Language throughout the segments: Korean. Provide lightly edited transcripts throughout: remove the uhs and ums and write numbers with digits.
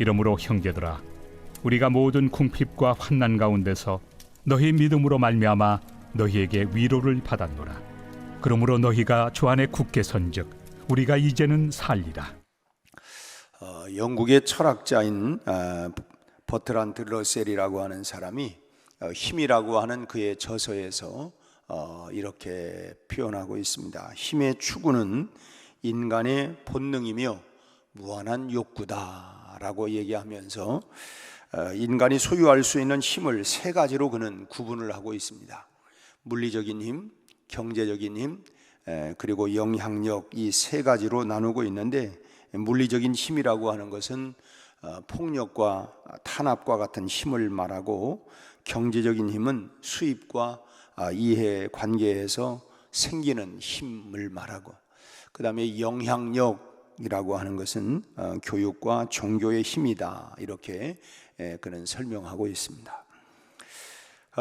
이러므로 형제들아, 우리가 모든 궁핍과 환난 가운데서 너희 믿음으로 말미암아 너희에게 위로를 받았노라. 그러므로 너희가 주 안에 굳게 선즉 우리가 이제는 살리라. 영국의 철학자인 버트란드 러셀이라고 하는 사람이 힘이라고 하는 그의 저서에서 이렇게 표현하고 있습니다. 힘의 추구는 인간의 본능이며 무한한 욕구다라고 얘기하면서 인간이 소유할 수 있는 힘을 세 가지로 그는 구분을 하고 있습니다. 물리적인 힘, 경제적인 힘, 그리고 영향력, 이 세 가지로 나누고 있는데, 물리적인 힘이라고 하는 것은 폭력과 탄압과 같은 힘을 말하고, 경제적인 힘은 수입과 이해 관계에서 생기는 힘을 말하고, 그 다음에 영향력이라고 하는 것은 교육과 종교의 힘이다, 이렇게 그는 설명하고 있습니다.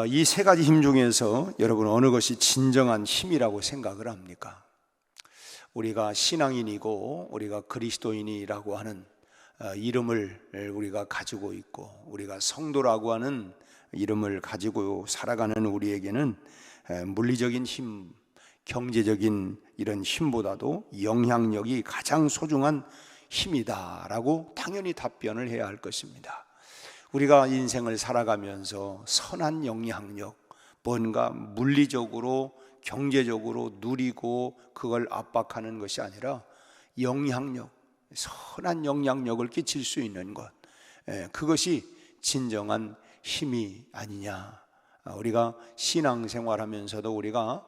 이 세 가지 힘 중에서 여러분 어느 것이 진정한 힘이라고 생각을 합니까? 우리가 신앙인이고 우리가 그리스도인이라고 하는 이름을 우리가 가지고 있고, 우리가 성도라고 하는 이름을 가지고 살아가는 우리에게는 물리적인 힘, 경제적인 이런 힘보다도 영향력이 가장 소중한 힘이다라고 당연히 답변을 해야 할 것입니다. 우리가 인생을 살아가면서 선한 영향력, 뭔가 물리적으로 경제적으로 누리고 그걸 압박하는 것이 아니라 영향력, 선한 영향력을 끼칠 수 있는 것, 그것이 진정한 힘이 아니냐. 우리가 신앙생활하면서도 우리가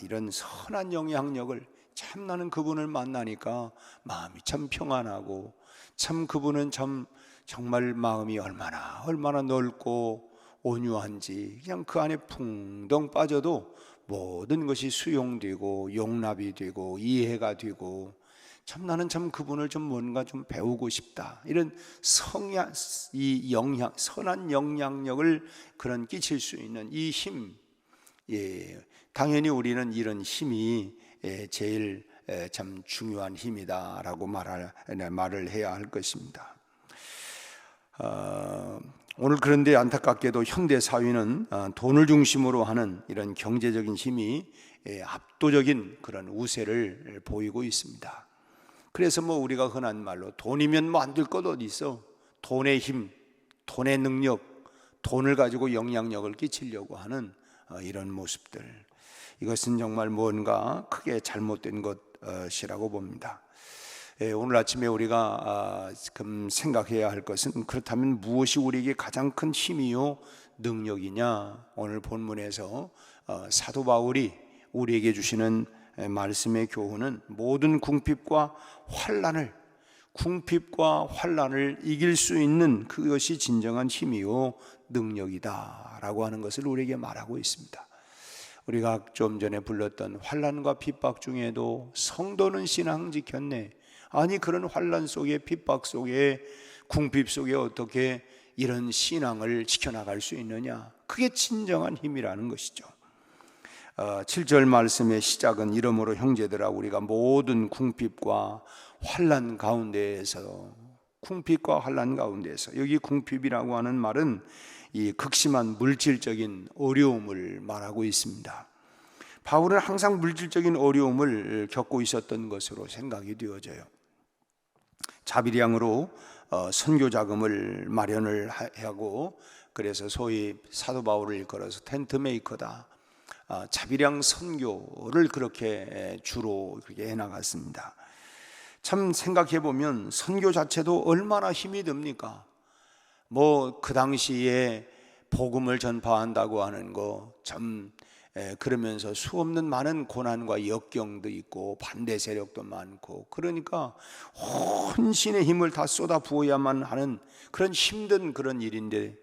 이런 선한 영향력을, 참 나는 그분을 만나니까 마음이 참 평안하고, 참 그분은 참 정말 마음이 얼마나 넓고 온유한지, 그냥 그 안에 풍덩 빠져도 모든 것이 수용되고 용납이 되고 이해가 되고, 참 나는 참 그분을 좀 뭔가 좀 배우고 싶다, 이런 선한 영향력을 그런 끼칠 수 있는 이 힘, 당연히 우리는 이런 힘이 제일 참 중요한 힘이다라고 말을 해야 할 것입니다. 오늘 그런데 안타깝게도 현대 사회는 돈을 중심으로 하는 이런 경제적인 힘이 압도적인 그런 우세를 보이고 있습니다. 그래서 우리가 흔한 말로 돈이면 안 될 것 어디 있어, 돈의 힘, 돈의 능력, 돈을 가지고 영향력을 끼치려고 하는 이런 모습들, 이것은 정말 뭔가 크게 잘못된 것이라고 봅니다. 오늘 아침에 우리가 생각해야 할 것은, 그렇다면 무엇이 우리에게 가장 큰 힘이요 능력이냐? 오늘 본문에서 사도 바울이 우리에게 주시는 말씀의 교훈은 모든 궁핍과 환난을 이길 수 있는 그것이 진정한 힘이요 능력이다 라고 하는 것을 우리에게 말하고 있습니다. 우리가 좀 전에 불렀던 환난과 핍박 중에도 성도는 신앙 지켰네. 아니, 그런 환난 속에, 핍박 속에, 궁핍 속에 어떻게 이런 신앙을 지켜나갈 수 있느냐? 그게 진정한 힘이라는 것이죠. 7절 말씀의 시작은 이러므로 형제들아, 우리가 모든 궁핍과 환난 가운데에서, 여기 궁핍이라고 하는 말은 이 극심한 물질적인 어려움을 말하고 있습니다. 바울은 항상 물질적인 어려움을 겪고 있었던 것으로 생각이 되어져요. 자비량으로 선교 자금을 마련을 하고, 그래서 소위 사도 바울을 일컬어서 텐트 메이커다, 자비량 선교를 그렇게 주로 그렇게 해나갔습니다. 참 생각해 보면 선교 자체도 얼마나 힘이 듭니까? 그 당시에 복음을 전파한다고 하는 거 참, 그러면서 수없는 많은 고난과 역경도 있고 반대 세력도 많고, 그러니까 혼신의 힘을 다 쏟아 부어야만 하는 그런 힘든 그런 일인데,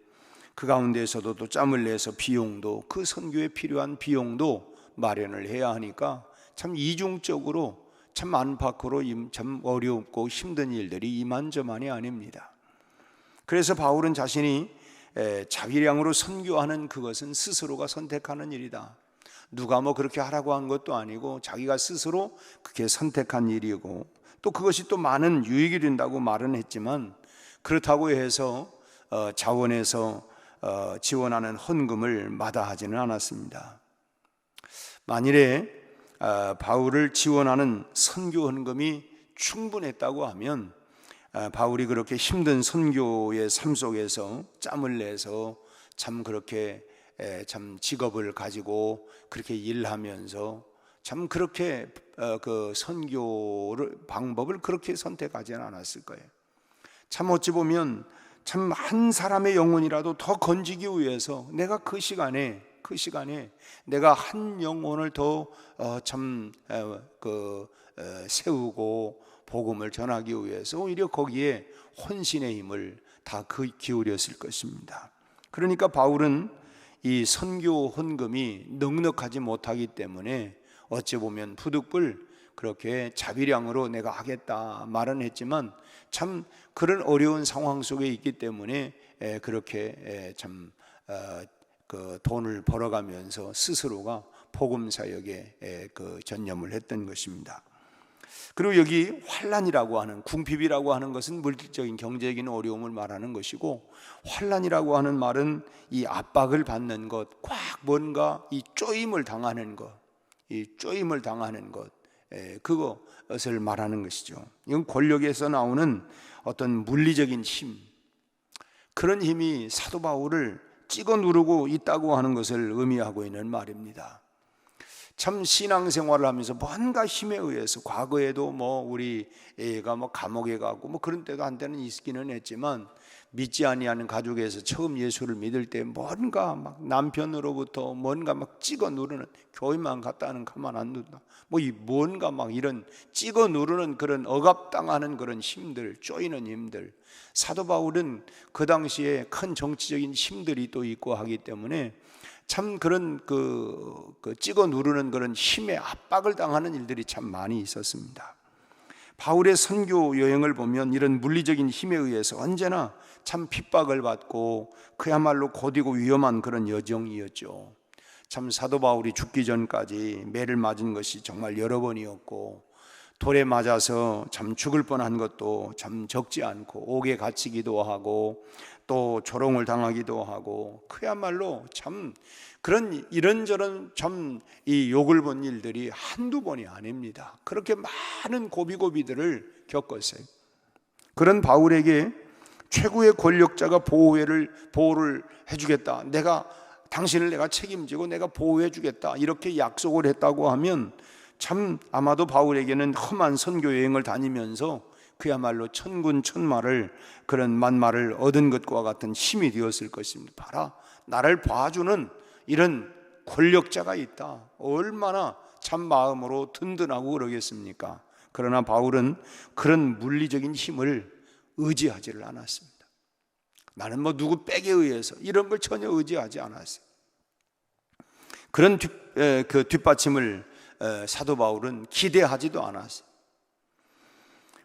그 가운데에서도 또 짬을 내서 비용도, 그 선교에 필요한 비용도 마련을 해야 하니까 참 이중적으로, 참 안팎으로 참 어렵고 힘든 일들이 이만저만이 아닙니다. 그래서 바울은 자신이 자비량으로 선교하는 그것은 스스로가 선택하는 일이다, 누가 그렇게 하라고 한 것도 아니고 자기가 스스로 그렇게 선택한 일이고, 또 그것이 또 많은 유익이 된다고 말은 했지만, 그렇다고 해서 자원에서 지원하는 헌금을 마다하지는 않았습니다. 만일에 바울을 지원하는 선교 헌금이 충분했다고 하면 바울이 그렇게 힘든 선교의 삶 속에서 짬을 내서 참 그렇게 참 직업을 가지고 그렇게 일하면서 참 그렇게 그 선교를 방법을 그렇게 선택하지는 않았을 거예요. 참 어찌 보면 참 한 사람의 영혼이라도 더 건지기 위해서 내가 그 시간에 내가 한 영혼을 더 세우고 복음을 전하기 위해서 오히려 거기에 혼신의 힘을 다 기울였을 것입니다. 그러니까 바울은 이 선교 헌금이 넉넉하지 못하기 때문에 어찌 보면 부득불 그렇게 자비량으로 내가 하겠다 말은 했지만 참 그런 어려운 상황 속에 있기 때문에 그렇게 그 돈을 벌어가면서 스스로가 복음 사역에 전념을 했던 것입니다. 그리고 여기 환난이라고 하는, 궁핍이라고 하는 것은 물질적인 경제적인 어려움을 말하는 것이고, 환난이라고 하는 말은 이 압박을 받는 것, 꽉 뭔가 이 쪼임을 당하는 것, 그것을 말하는 것이죠. 이건 권력에서 나오는 어떤 물리적인 힘, 그런 힘이 사도 바울을 찍어 누르고 있다고 하는 것을 의미하고 있는 말입니다. 참 신앙생활을 하면서 뭔가 힘에 의해서, 과거에도 우리 애가 감옥에 가고 그런 때도 한때는 있기는 했지만, 믿지 아니하는 가족에서 처음 예수를 믿을 때 뭔가 남편으로부터 뭔가 찍어 누르는, 교회만 갔다는 가만 안 둔다, 뭔가 이런 찍어 누르는 그런 억압당하는 그런 힘들, 쪼이는 힘들, 사도 바울은 그 당시에 큰 정치적인 힘들이 또 있고 하기 때문에 참 그런 그 찍어 누르는 그런 힘의 압박을 당하는 일들이 참 많이 있었습니다. 바울의 선교 여행을 보면 이런 물리적인 힘에 의해서 언제나 참 핍박을 받고 그야말로 고디고 위험한 그런 여정이었죠. 참 사도 바울이 죽기 전까지 매를 맞은 것이 정말 여러 번이었고, 돌에 맞아서 참 죽을 뻔한 것도 참 적지 않고, 옥에 갇히기도 하고 또 조롱을 당하기도 하고, 그야말로 참 그런 이런저런 참 이 욕을 본 일들이 한두 번이 아닙니다. 그렇게 많은 고비고비들을 겪었어요. 그런 바울에게 최고의 권력자가 보호를 해주겠다, 당신을 내가 책임지고 내가 보호해 주겠다, 이렇게 약속을 했다고 하면 참 아마도 바울에게는 험한 선교 여행을 다니면서 그야말로 천군천마를, 그런 만마를 얻은 것과 같은 힘이 되었을 것입니다. 봐라, 나를 봐주는 이런 권력자가 있다, 얼마나 참 마음으로 든든하고 그러겠습니까? 그러나 바울은 그런 물리적인 힘을 의지하지를 않았습니다. 나는 누구 빽에 의해서 이런 걸 전혀 의지하지 않았어요. 그런 뒷받침을 사도 바울은 기대하지도 않았어요.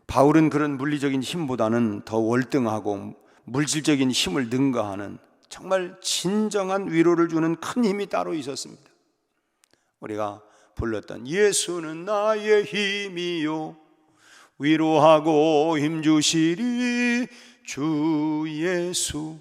바울은 그런 물리적인 힘보다는 더 월등하고 물질적인 힘을 능가하는 정말 진정한 위로를 주는 큰 힘이 따로 있었습니다. 우리가 불렀던 예수는 나의 힘이요 위로하고 힘주시리 주 예수.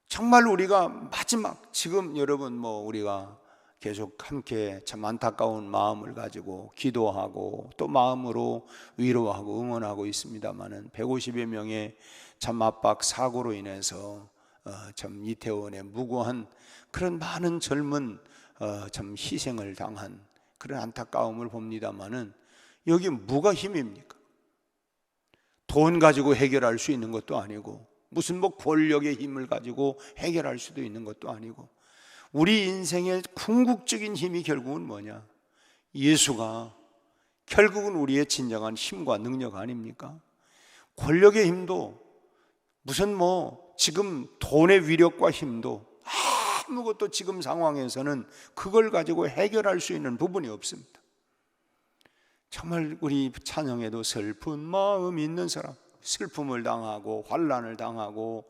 정말 우리가 마지막, 지금 여러분 우리가 계속 함께 참 안타까운 마음을 가지고 기도하고 또 마음으로 위로하고 응원하고 있습니다마는 150여 명의 참 압박 사고로 인해서 참 이태원에 무고한 그런 많은 젊은 참 희생을 당한 그런 안타까움을 봅니다마는, 여기 뭐가 힘입니까? 돈 가지고 해결할 수 있는 것도 아니고, 무슨 권력의 힘을 가지고 해결할 수도 있는 것도 아니고, 우리 인생의 궁극적인 힘이 결국은 뭐냐? 예수가 결국은 우리의 진정한 힘과 능력 아닙니까? 권력의 힘도 무슨 지금 돈의 위력과 힘도 아무것도 지금 상황에서는 그걸 가지고 해결할 수 있는 부분이 없습니다. 정말 우리 찬양에도 슬픈 마음 있는 사람, 슬픔을 당하고 환난을 당하고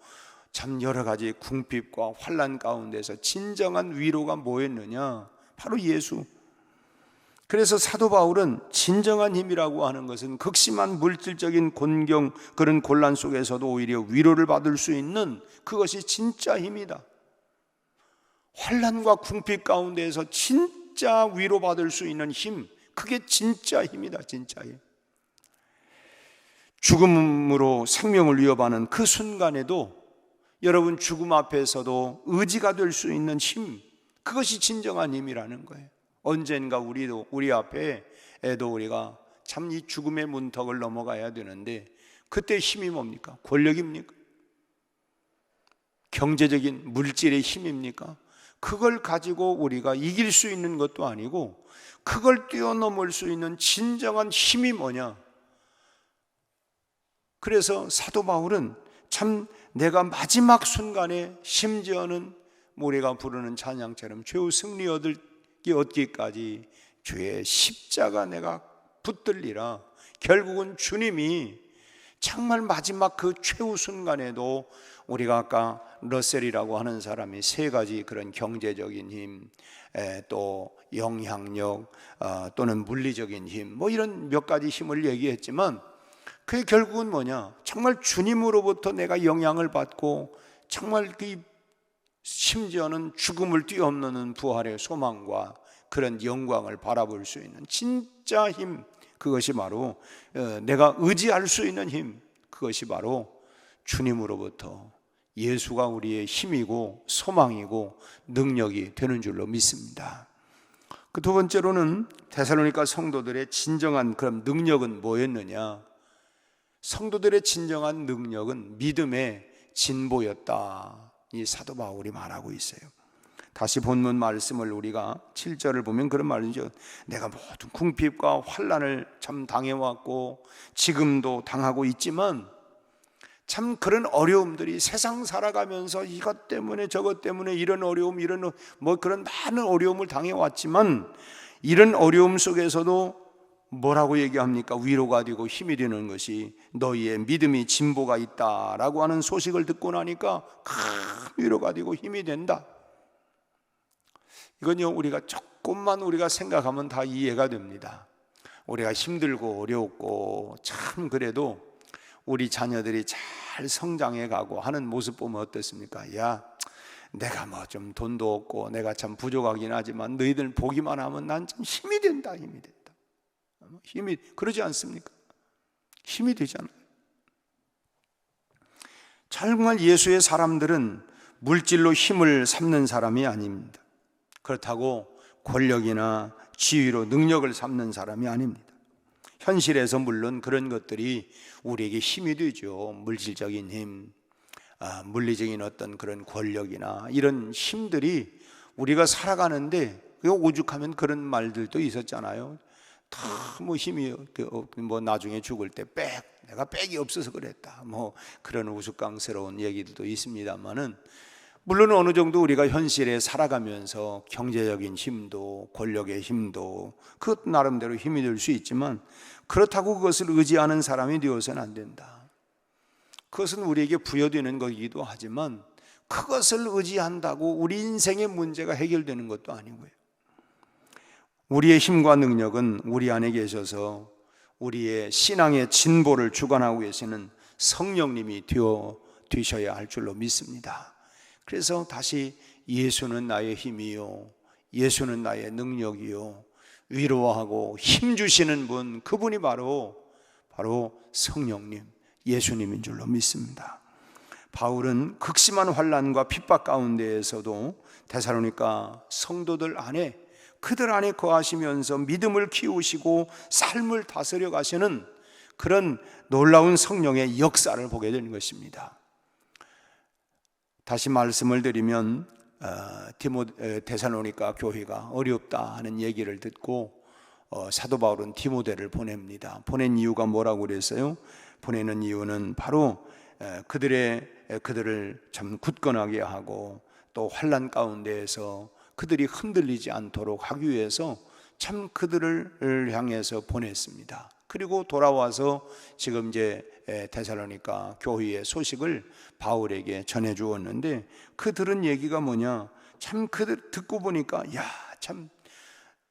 참 여러 가지 궁핍과 환난 가운데서 진정한 위로가 뭐였느냐? 바로 예수. 그래서 사도 바울은 진정한 힘이라고 하는 것은 극심한 물질적인 곤경, 그런 곤란 속에서도 오히려 위로를 받을 수 있는 그것이 진짜 힘이다. 환난과 궁핍 가운데에서 진짜 위로받을 수 있는 힘, 그게 진짜 힘이다. 진짜 힘. 죽음으로 생명을 위협하는 그 순간에도 여러분 죽음 앞에서도 의지가 될 수 있는 힘, 그것이 진정한 힘이라는 거예요. 언젠가 우리 앞에도 우리가 참 이 죽음의 문턱을 넘어가야 되는데, 그때 힘이 뭡니까? 권력입니까? 경제적인 물질의 힘입니까? 그걸 가지고 우리가 이길 수 있는 것도 아니고, 그걸 뛰어넘을 수 있는 진정한 힘이 뭐냐? 그래서 사도 바울은 참 내가 마지막 순간에, 심지어는 우리가 부르는 찬양처럼 최후 승리 얻기까지 주의 십자가 내가 붙들리라, 결국은 주님이 정말 마지막 그 최후 순간에도, 우리가 아까 러셀이라고 하는 사람이 세 가지 그런 경제적인 힘, 또 영향력, 또는 물리적인 힘, 뭐 이런 몇 가지 힘을 얘기했지만, 그게 결국은 뭐냐? 정말 주님으로부터 내가 영향을 받고, 정말 그 심지어는 죽음을 뛰어넘는 부활의 소망과 그런 영광을 바라볼 수 있는 진짜 힘, 그것이 바로 내가 의지할 수 있는 힘, 그것이 바로 주님으로부터, 예수가 우리의 힘이고 소망이고 능력이 되는 줄로 믿습니다. 그 두 번째로는 데살로니가 성도들의 진정한 그런 능력은 뭐였느냐? 성도들의 진정한 능력은 믿음의 진보였다. 이 사도 바울이 말하고 있어요. 다시 본문 말씀을 우리가 7절을 보면 그런 말이죠. 내가 모든 궁핍과 환난을 참 당해왔고 지금도 당하고 있지만, 참 그런 어려움들이 세상 살아가면서 이것 때문에 저것 때문에 이런 어려움, 이런 뭐 그런 많은 어려움을 당해왔지만, 이런 어려움 속에서도 뭐라고 얘기합니까? 위로가 되고 힘이 되는 것이 너희의 믿음이 진보가 있다라고 하는 소식을 듣고 나니까 큰 위로가 되고 힘이 된다. 이건요, 우리가 조금만 우리가 생각하면 다 이해가 됩니다. 우리가 힘들고 어려웠고 참 그래도 우리 자녀들이 잘 성장해 가고 하는 모습 보면 어떻습니까? 야, 내가 뭐 좀 돈도 없고 내가 참 부족하긴 하지만 너희들 보기만 하면 난 참 힘이 된다, 힘이 된다. 힘이, 그러지 않습니까? 힘이 되잖아요. 정말 예수의 사람들은 물질로 힘을 삼는 사람이 아닙니다. 그렇다고 권력이나 지위로 능력을 삼는 사람이 아닙니다. 현실에서 물론 그런 것들이 우리에게 힘이 되죠. 물질적인 힘, 물리적인 어떤 그런 권력이나 이런 힘들이 우리가 살아가는데, 오죽하면 그런 말들도 있었잖아요. 다 뭐 힘이 뭐 나중에 죽을 때 내가 빽이 없어서 그랬다, 뭐 그런 우스꽝스러운 얘기들도 있습니다만은, 물론 어느 정도 우리가 현실에 살아가면서 경제적인 힘도 권력의 힘도 그것 나름대로 힘이 될 수 있지만, 그렇다고 그것을 의지하는 사람이 되어서는 안 된다. 그것은 우리에게 부여되는 것이기도 하지만, 그것을 의지한다고 우리 인생의 문제가 해결되는 것도 아니고요. 우리의 힘과 능력은 우리 안에 계셔서 우리의 신앙의 진보를 주관하고 계시는 성령님이 되셔야 할 줄로 믿습니다. 그래서 다시 예수는 나의 힘이요, 예수는 나의 능력이요, 위로하고 힘 주시는 분, 그분이 바로 성령님, 예수님인 줄로 믿습니다. 바울은 극심한 환난과 핍박 가운데에서도 데살로니가 성도들 안에, 그들 안에 거하시면서 믿음을 키우시고 삶을 다스려 가시는 그런 놀라운 성령의 역사를 보게 되는 것입니다. 다시 말씀을 드리면 데살로니가 교회가 어렵다 하는 얘기를 듣고 사도 바울은 디모데를 보냅니다. 보낸 이유가 뭐라고 그랬어요? 보내는 이유는 바로 그들을 참 굳건하게 하고, 또 환난 가운데에서 그들이 흔들리지 않도록 하기 위해서 참 그들을 향해서 보냈습니다. 그리고 돌아와서 지금 이제 데살로니가 교회의 소식을 바울에게 전해 주었는데, 그 들은 얘기가 뭐냐? 참 그들 듣고 보니까, 야, 참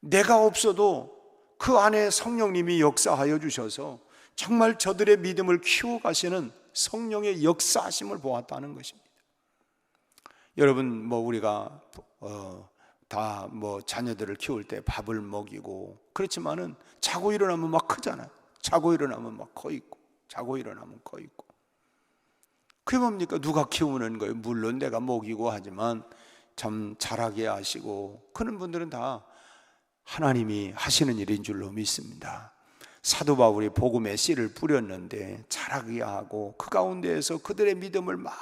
내가 없어도 그 안에 성령님이 역사하여 주셔서 정말 저들의 믿음을 키워가시는 성령의 역사하심을 보았다는 것입니다. 여러분, 우리가 다 자녀들을 키울 때 밥을 먹이고 그렇지만은 자고 일어나면 막 크잖아요. 자고 일어나면 막 커 있고, 자고 일어나면 커 있고. 그게 뭡니까? 누가 키우는 거예요? 물론 내가 먹이고 하지만 참 잘하게 하시고, 그런 분들은 다 하나님이 하시는 일인 줄로 믿습니다. 사도 바울이 복음의 씨를 뿌렸는데 자라게 하고, 그 가운데에서 그들의 믿음을 막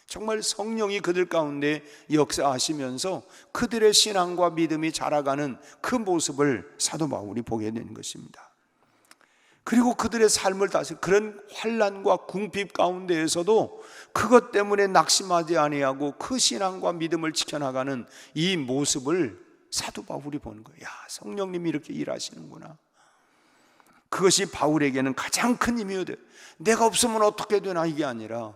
정말 성령이 그들 가운데 역사하시면서 그들의 신앙과 믿음이 자라가는 그 모습을 사도 바울이 보게 된 것입니다. 그리고 그들의 삶을 다시 그런 환난과 궁핍 가운데에서도 그것 때문에 낙심하지 아니하고 그 신앙과 믿음을 지켜나가는 이 모습을 사도 바울이 보는 거예요. 야, 성령님이 이렇게 일하시는구나. 그것이 바울에게는 가장 큰 힘이어야 돼요. 내가 없으면 어떻게 되나, 이게 아니라,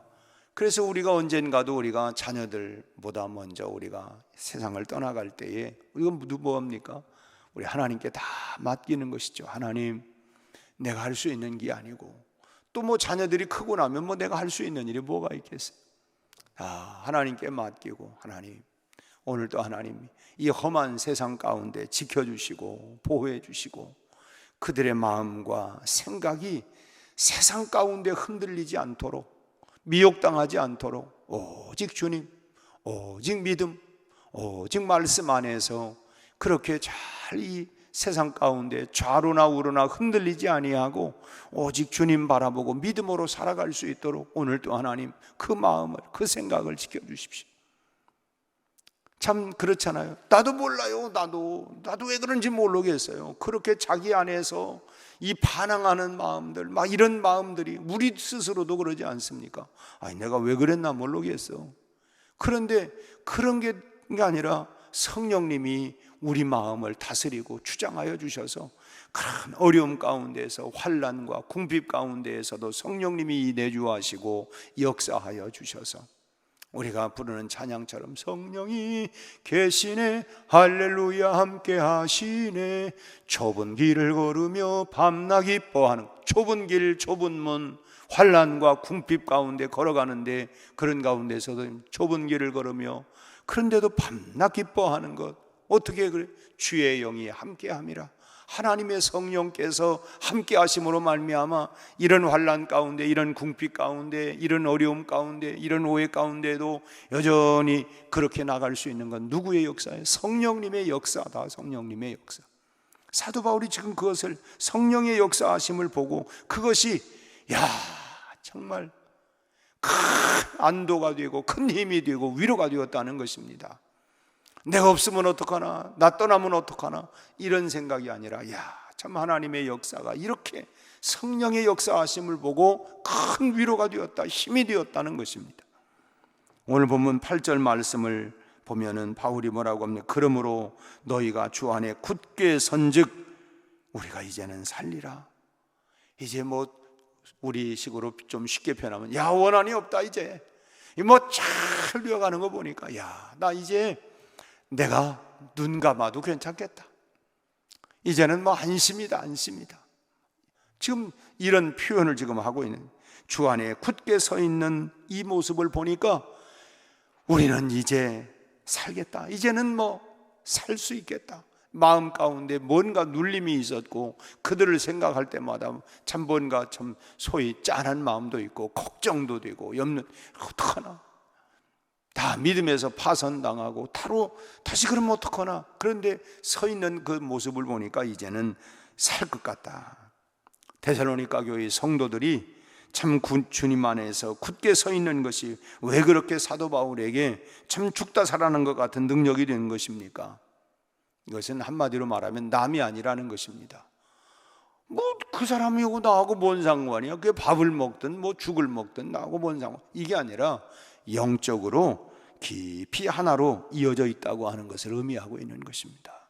그래서 우리가 언젠가도 우리가 자녀들보다 먼저 우리가 세상을 떠나갈 때에 이건 뭐합니까? 우리 하나님께 다 맡기는 것이죠. 하나님, 내가 할 수 있는 게 아니고, 또 자녀들이 크고 나면 내가 할 수 있는 일이 뭐가 있겠어요? 하나님께 맡기고, 하나님, 오늘도 하나님이 이 험한 세상 가운데 지켜주시고 보호해 주시고, 그들의 마음과 생각이 세상 가운데 흔들리지 않도록, 미혹당하지 않도록 오직 주님, 오직 믿음, 오직 말씀 안에서 그렇게 잘 이 세상 가운데 좌로나 우로나 흔들리지 아니하고 오직 주님 바라보고 믿음으로 살아갈 수 있도록 오늘도 하나님 그 마음을, 그 생각을 지켜주십시오. 참 그렇잖아요. 나도 몰라요. 나도 왜 그런지 모르겠어요. 그렇게 자기 안에서 이 반항하는 마음들, 막 이런 마음들이 우리 스스로도 그러지 않습니까? 내가 왜 그랬나 모르겠어. 그런데 그런 게 아니라 성령님이 우리 마음을 다스리고 주장하여 주셔서 그런 어려움 가운데서, 환난과 궁핍 가운데에서도 성령님이 내주하시고 역사하여 주셔서 우리가 부르는 찬양처럼 성령이 계시네, 할렐루야 함께 하시네, 좁은 길을 걸으며 밤낮 기뻐하는, 좁은 길 좁은 문, 환난과 궁핍 가운데 걸어가는데 그런 가운데서도 좁은 길을 걸으며 그런데도 밤낮 기뻐하는 것, 어떻게 그래? 주의 영이 함께함이라. 하나님의 성령께서 함께 하심으로 말미암아 이런 환난 가운데, 이런 궁핍 가운데, 이런 어려움 가운데, 이런 오해 가운데도 여전히 그렇게 나갈 수 있는 건 누구의 역사예요? 성령님의 역사다. 성령님의 역사. 사도 바울이 지금 그것을, 성령의 역사하심을 보고 그것이 정말 큰 안도가 되고 큰 힘이 되고 위로가 되었다는 것입니다. 내가 없으면 어떡하나, 나 떠나면 어떡하나, 이런 생각이 아니라 참 하나님의 역사가 이렇게 성령의 역사하심을 보고 큰 위로가 되었다, 힘이 되었다는 것입니다. 오늘 본문 8절 말씀을 보면은 바울이 뭐라고 합니까? 그러므로 너희가 주 안에 굳게 선즉 우리가 이제는 살리라. 이제 우리 식으로 좀 쉽게 표현하면 원한이 없다. 이제 잘 되어가는 거 보니까 나 이제 내가 눈 감아도 괜찮겠다. 이제는 안심이다. 지금 이런 표현을 지금 하고 있는, 주 안에 굳게 서 있는 이 모습을 보니까 우리는 이제 살겠다. 이제는 살 수 있겠다. 마음 가운데 뭔가 눌림이 있었고 그들을 생각할 때마다 참 뭔가 참 소위 짠한 마음도 있고 걱정도 되고 염려, 어떡하나, 다 믿음에서 파선당하고 다시 그러면 어떡하나. 그런데 서 있는 그 모습을 보니까 이제는 살 것 같다. 데살로니가 교회 성도들이 참 주님 안에서 굳게 서 있는 것이 왜 그렇게 사도 바울에게 참 죽다 살아난 것 같은 능력이 되는 것입니까? 이것은 한마디로 말하면 남이 아니라는 것입니다. 그 사람이고 나하고 뭔 상관이야? 그게 밥을 먹든 죽을 먹든 나하고 뭔 상관? 이게 아니라 영적으로 깊이 하나로 이어져 있다고 하는 것을 의미하고 있는 것입니다.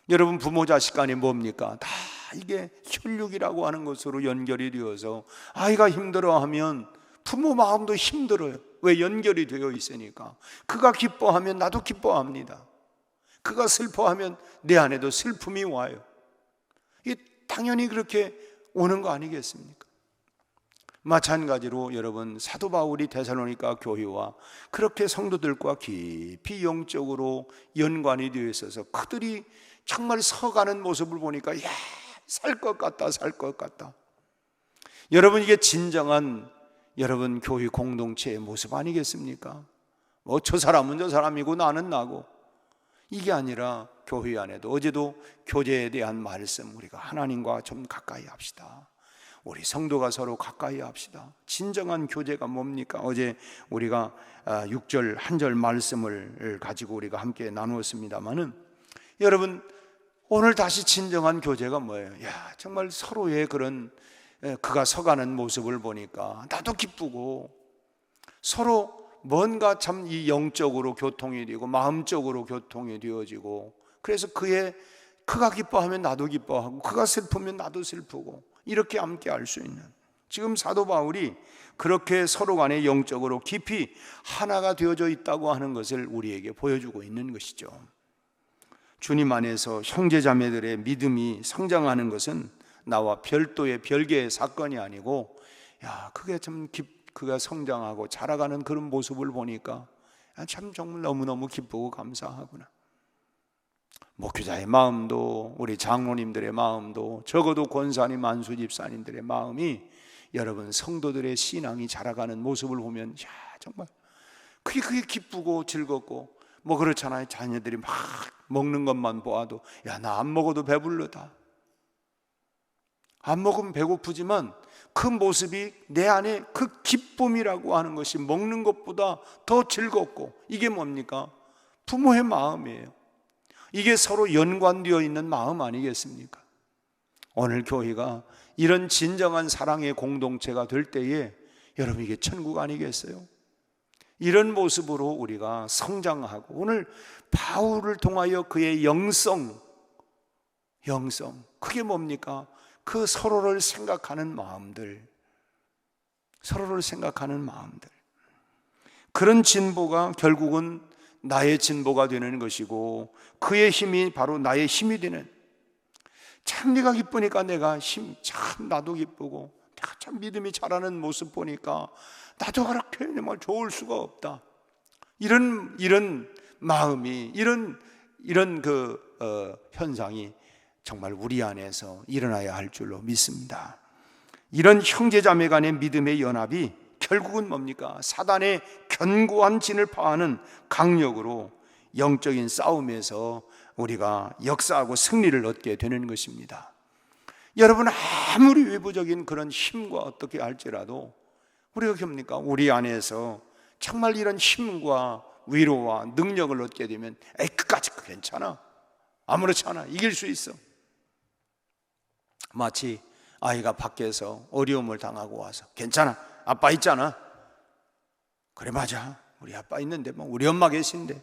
여러분, 부모 자식 간이 뭡니까? 다 이게 혈육이라고 하는 것으로 연결이 되어서 아이가 힘들어하면 부모 마음도 힘들어요. 왜? 연결이 되어 있으니까. 그가 기뻐하면 나도 기뻐합니다. 그가 슬퍼하면 내 안에도 슬픔이 와요. 이 당연히 그렇게 오는 거 아니겠습니까? 마찬가지로 여러분, 사도 바울이 데살로니가 교회와 그렇게 성도들과 깊이 영적으로 연관이 되어 있어서 그들이 정말 서가는 모습을 보니까 살 것 같다, 살 것 같다. 여러분, 이게 진정한 여러분 교회 공동체의 모습 아니겠습니까? 뭐 저 사람은 저 사람이고 나는 나고, 이게 아니라 교회 안에도 어제도 교제에 대한 말씀, 우리가 하나님과 좀 가까이 합시다. 우리 성도가 서로 가까이 합시다. 진정한 교제가 뭡니까? 어제 우리가 6절 한 절 말씀을 가지고 우리가 함께 나누었습니다마는, 여러분 오늘 다시 진정한 교제가 뭐예요? 정말 서로의 그런 그가 서가는 모습을 보니까 나도 기쁘고, 서로 뭔가 참 이 영적으로 교통이 되고 마음적으로 교통이 되어지고, 그래서 그가 기뻐하면 나도 기뻐하고, 그가 슬프면 나도 슬프고, 이렇게 함께 할 수 있는, 지금 사도 바울이 그렇게 서로 간에 영적으로 깊이 하나가 되어져 있다고 하는 것을 우리에게 보여주고 있는 것이죠. 주님 안에서 형제자매들의 믿음이 성장하는 것은 나와 별도의 별개의 사건이 아니고, 그게 참 그가 성장하고 자라가는 그런 모습을 보니까 참 정말 너무너무 기쁘고 감사하구나. 목회자의 마음도, 우리 장로님들의 마음도, 적어도 권사님, 안수 집사님들의 마음이, 여러분 성도들의 신앙이 자라가는 모습을 보면 정말 그게 기쁘고 즐겁고, 뭐 그렇잖아요. 자녀들이 막 먹는 것만 보아도 나 안 먹어도 배불러다, 안 먹으면 배고프지만 그 모습이 내 안에 그 기쁨이라고 하는 것이 먹는 것보다 더 즐겁고, 이게 뭡니까? 부모의 마음이에요. 이게 서로 연관되어 있는 마음 아니겠습니까? 오늘 교회가 이런 진정한 사랑의 공동체가 될 때에 여러분, 이게 천국 아니겠어요? 이런 모습으로 우리가 성장하고, 오늘 바울을 통하여 그의 영성, 그게 뭡니까? 그 서로를 생각하는 마음들, 그런 진보가 결국은 나의 진보가 되는 것이고, 그의 힘이 바로 나의 힘이 되는, 참 네가 기쁘니까 내가 참 나도 기쁘고, 내가 참 믿음이 자라는 모습 보니까 나도 그렇게 정말 좋을 수가 없다. 이런 마음이, 이런 현상이 정말 우리 안에서 일어나야 할 줄로 믿습니다. 이런 형제자매 간의 믿음의 연합이 결국은 뭡니까? 사단의 견고한 진을 파하는 강력으로 영적인 싸움에서 우리가 역사하고 승리를 얻게 되는 것입니다. 여러분, 아무리 외부적인 그런 힘과 어떻게 할지라도 우리가 뭡니까? 우리 안에서 정말 이런 힘과 위로와 능력을 얻게 되면 그까짓 거 괜찮아, 아무렇지 않아, 이길 수 있어. 마치 아이가 밖에서 어려움을 당하고 와서 괜찮아, 아빠 있잖아, 그래 맞아, 우리 아빠 있는데, 뭐 우리 엄마 계신데,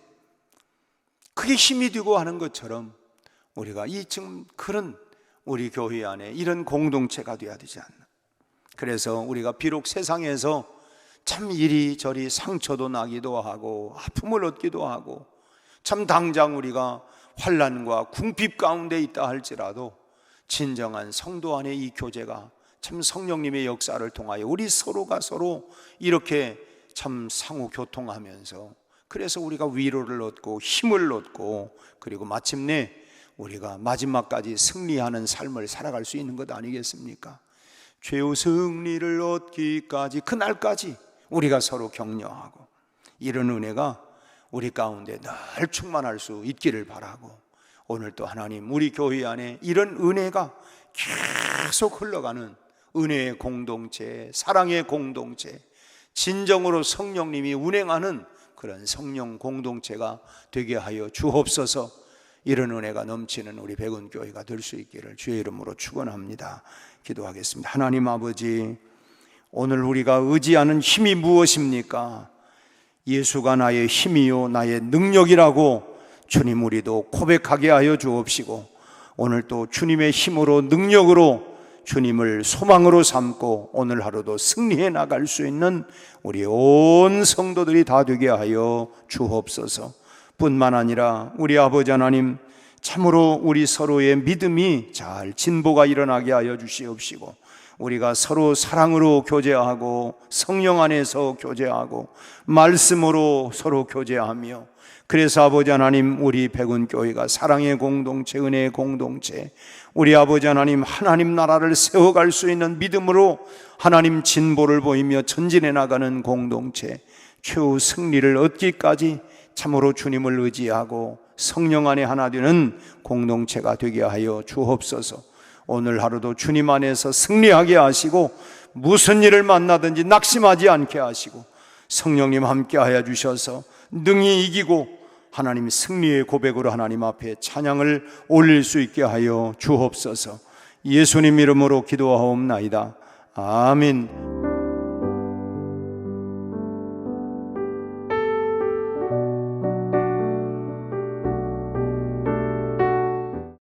그게 힘이 되고 하는 것처럼 우리가 지금 그런 우리 교회 안에 이런 공동체가 되어야 되지 않나. 그래서 우리가 비록 세상에서 참 이리저리 상처도 나기도 하고 아픔을 얻기도 하고, 참 당장 우리가 환난과 궁핍 가운데 있다 할지라도 진정한 성도 안의 이 교제가 참 성령님의 역사를 통하여 우리 서로가 서로 이렇게 참 상호 교통하면서, 그래서 우리가 위로를 얻고 힘을 얻고, 그리고 마침내 우리가 마지막까지 승리하는 삶을 살아갈 수 있는 것 아니겠습니까? 최후 승리를 얻기까지, 그날까지 우리가 서로 격려하고, 이런 은혜가 우리 가운데 늘 충만할 수 있기를 바라고, 오늘 또 하나님 우리 교회 안에 이런 은혜가 계속 흘러가는 은혜의 공동체, 사랑의 공동체, 진정으로 성령님이 운행하는 그런 성령 공동체가 되게 하여 주옵소서. 이런 은혜가 넘치는 우리 백운교회가 될 수 있기를 주의 이름으로 축원합니다. 기도하겠습니다. 하나님 아버지, 오늘 우리가 의지하는 힘이 무엇입니까? 예수가 나의 힘이요 나의 능력이라고 주님 우리도 고백하게 하여 주옵시고, 오늘 또 주님의 힘으로 능력으로 주님을 소망으로 삼고 오늘 하루도 승리해 나갈 수 있는 우리 온 성도들이 다 되게 하여 주옵소서. 뿐만 아니라 우리 아버지 하나님, 참으로 우리 서로의 믿음이 잘 진보가 일어나게 하여 주시옵시고, 우리가 서로 사랑으로 교제하고 성령 안에서 교제하고 말씀으로 서로 교제하며, 그래서 아버지 하나님, 우리 백운교회가 사랑의 공동체, 은혜의 공동체, 우리 아버지 하나님, 하나님 나라를 세워갈 수 있는 믿음으로 하나님 진보를 보이며 전진해 나가는 공동체, 최후 승리를 얻기까지 참으로 주님을 의지하고 성령 안에 하나 되는 공동체가 되게 하여 주옵소서. 오늘 하루도 주님 안에서 승리하게 하시고, 무슨 일을 만나든지 낙심하지 않게 하시고, 성령님 함께 하여 주셔서 능히 이기고 하나님 승리의 고백으로 하나님 앞에 찬양을 올릴 수 있게 하여 주옵소서. 예수님 이름으로 기도하옵나이다. 아멘.